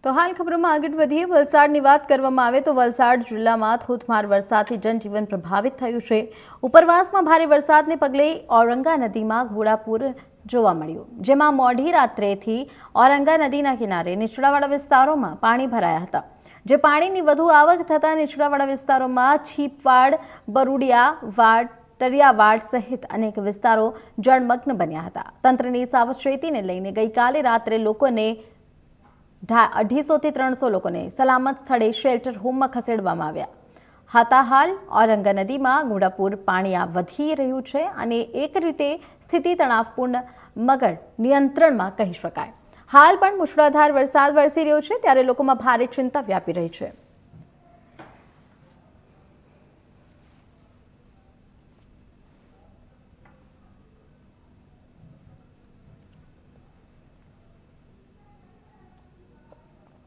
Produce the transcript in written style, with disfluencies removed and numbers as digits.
તો હાલ ખબરોમાં આગળ વધીએ વલસાડની વાત કરવામાં આવે તો વલસાડ જિલ્લામાં ધોધમાર વરસાદથી જનજીવન પ્રભાવિત થયું છે। ઉપરવાસમાં ભારે વરસાદને પગલે ઔરંગા નદીમાં ઘોડાપૂર જોવા મળ્યું, જેમાં મોડી રાત્રેથી ઔરંગા નદીના કિનારે નીચાણવાળા વિસ્તારોમાં પાણી ભરાયા હતા, જે પાણીની વધુ આવક થતાં નીચાણવાળા વિસ્તારોમાં છીપવાડ, બરુડિયા વાડ, તરિયાવાડ સહિત અનેક વિસ્તારો જળમગ્ન બન્યા હતા। તંત્રની સાવચેતીને લઈને ગઈકાલે રાત્રે લોકોને 250 થી 300 લોકોને સલામત સ્થળે શેલ્ટર હોમમાં ખસેડવામાં આવ્યા હતા। હાલ ઔરંગા નદીમાં ઘોડાપૂર પાણી વધી રહ્યું છે અને એક રીતે સ્થિતિ તણાવપૂર્ણ મગર નિયંત્રણમાં કહી શકાય। હાલ પણ મુશળધાર વરસાદ વરસી રહ્યો છે, ત્યારે લોકોમાં ભારે ચિંતા વ્યાપી રહી છે।